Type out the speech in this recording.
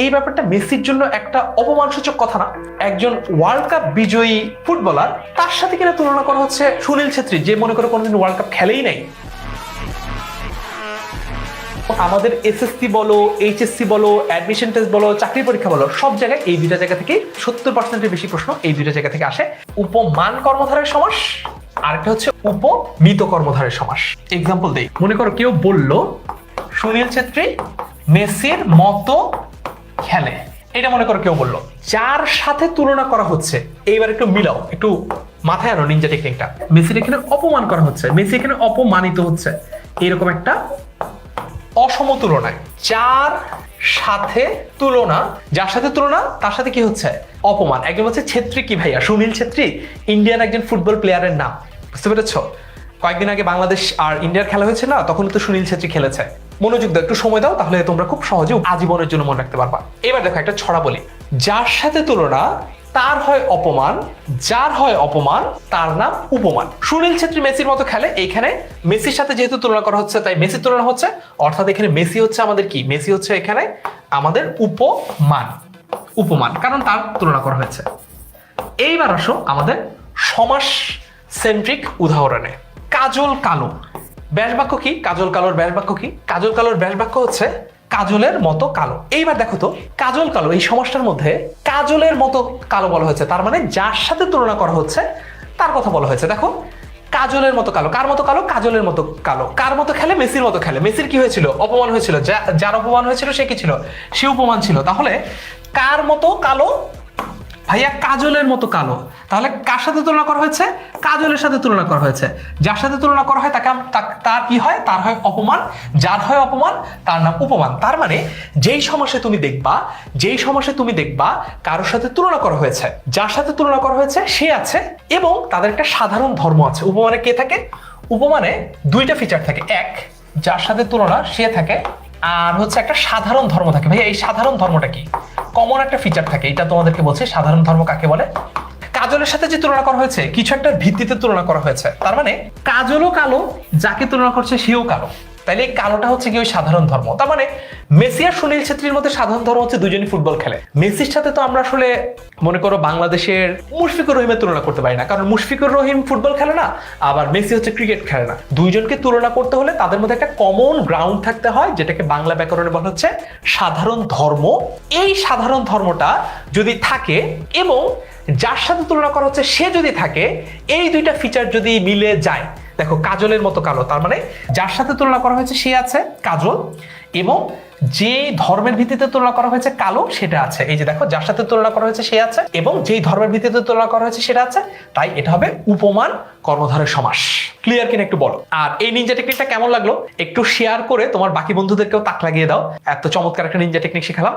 এই ব্যাপারটা মেসির জন্য একটা অপমানসূচক কথা না? একজন ওয়ার্ল্ড কাপ বিজয়ী ফুটবলার, তার সাথে কিনা তুলনা করা হচ্ছে সুনীল ছেত্রী, যে মনে করে কোনোদিন ওয়ার্ল্ড কাপ খেলেই নাই। আমাদের এসএসসি বলো, এইচএসসি বলো, অ্যাডমিশন টেস্ট বলো, চাকরি পরীক্ষা বলো, সব জায়গায় এই দুইটা জায়গা থেকে 70%-এর বেশি প্রশ্ন এই দুইটা জায়গা থেকে আসে। উপমান কর্মধারয় সমাস, আরেকটা হচ্ছে উপমিত কর্মধারয় সমাস। এক্সাম্পল দেই, মনে করো কেউ বলল সুনীল ছেত্রী মেসির মতো খেলে, এটা মনে করো কেউ বললো, যার সাথে তুলনা করা হচ্ছে, এইবার একটু মিলাও, একটু মাথায় আনো নিনজা টেকনিকটা। মেসির এখানে অপমান করা হচ্ছে, মেসি এখানে অপমানিত হচ্ছে, এরকম একটা অসম তুলনায়। যার সাথে তুলনা, যার সাথে তুলনা তার সাথে কি হচ্ছে? অপমান। একজন হচ্ছে ছেত্রী, কি ভাইয়া সুনীল ছেত্রী ইন্ডিয়ান একজন ফুটবল প্লেয়ারের নাম, বুঝতে পেরেছো? কয়েকদিন আগে বাংলাদেশ আর ইন্ডিয়ার খেলা হয়েছে না, তখন তো সুনীল ছেত্রী খেলেছে। মনোযোগ দাও, একটু সময় দাও, তাহলে তোমরা খুব সহজে আজীবনের জন্য মনে রাখতে পারবা। এবার দেখো একটা ছড়া বলি, যার সাথে তুলনা তার হয় অপমান, যার হয় অপমান তার নাম উপমান। সুনীল ছেত্রী মেসির মতো খেলে, এইখানে মেসির সাথে যেহেতু তুলনা করা হচ্ছে তাই মেসির তুলনা হচ্ছে, অর্থাৎ এখানে মেসি হচ্ছে আমাদের কি? মেসি হচ্ছে এখানে আমাদের উপমান, উপমান, কারণ তার তুলনা করা হয়েছে। এইবার আসো আমাদের সমাস সেন্ট্রিক উদাহরণে। কাজল কালো, ব্যাস বাক্য কি? কাজল কালোর ব্যাস বাক্য কি? কাজল কালোর ব্যাস বাক্য হচ্ছে কাজলের মতো কালো। এইবার দেখো তো, কাজল কালো এই সমাসটার মধ্যে কাজলের মতো কালো বলা হয়েছে, তার মানে যার সাথে তুলনা করা হচ্ছে তার কথা বলা হয়েছে। দেখো, কাজলের মতো কালো, কার মতো কালো? কাজলের মতো কালো। কার মতো খেলে? মেসির মতো খেলে। মেসির কি হয়েছিল? অপমান হয়েছিল। যার অপমান হয়েছিল সে কি ছিল? সে উপমান ছিল। তাহলে কার মতো কালো? ভাইয়া কাজলের মতো কালো। তাহলে কার সাথে তুলনা করা হয়েছে? কাজলের সাথে তুলনা করা হয়েছে। যার সাথে তুলনা করা হয় তাকে তার কি হয়? তার হয় অপমান। যার হয় অপমান তার নাম উপমান। তার মানে যেই সমাসে তুমি দেখবা কারোর সাথে তুলনা করা হয়েছে, যার সাথে তুলনা করা হয়েছে সে আছে এবং তাদের একটা সাধারণ ধর্ম আছে। উপমানে কে থাকে? উপমানে দুইটা ফিচার থাকে, এক যার সাথে তুলনা সে থাকে, আর হচ্ছে একটা সাধারণ ধর্ম থাকে। ভাইয়া এই সাধারণ ধর্মটা কি? কমন একটা ফিচার থাকে, এটা তোমাদেরকে বলছি সাধারণ ধর্ম কাকে বলে। কাজলের সাথে যে তুলনা করা হয়েছে কিছু একটা ভিত্তিতে তুলনা করা হয়েছে, তার মানে কাজলও কালো, যাকে তুলনা করছে সেও কালো, তাইলে এই কালোটা হচ্ছে কি ওই সাধারণ ধর্ম। তার মানে মেসি আর সুনীল ছেত্রীর মধ্যে সাধারণ ধর্ম হচ্ছে দুজনই ফুটবল খেলে। মেসির সাথে তো আমরা আসলে মনে করো বাংলাদেশের মুশফিকুর রহিমের তুলনা করতে পারি না, কারণ মুশফিকুর রহিম ফুটবল খেলে না, আবার মেসি হচ্ছে ক্রিকেট খেলে না। দুইজনকে তুলনা করতে হলে তাদের মধ্যে একটা কমন গ্রাউন্ড থাকতে হয়, যেটাকে বাংলা ব্যাকরণে বলা হচ্ছে সাধারণ ধর্ম। এই সাধারণ ধর্মটা যদি থাকে এবং যার সাথে তুলনা করা হচ্ছে সে যদি থাকে, এই দুইটা ফিচার যদি মিলে যায়, দেখো কাজলের মতো কালো, তার মানে যার সাথে তুলনা করা হয়েছে সে আছে কাজল, এবং যে ধর্মের ভিত্তিতে তুলনা করা হয়েছে কালো সেটা আছে। এই যে দেখো, যার সাথে তুলনা করা হয়েছে সে আছে এবং যেই ধর্মের ভিত্তিতে তুলনা করা হয়েছে সেটা আছে, তাই এটা হবে উপমান কর্মধারয় সমাস। ক্লিয়ার কিনা একটু বলো। আর এই নিনজা টেকনিকটা কেমন লাগলো একটু শেয়ার করে তোমার বাকি বন্ধুদেরকেও তাক লাগিয়ে দাও। এত চমৎকার একটা নিনজা টেকনিক শিখালাম।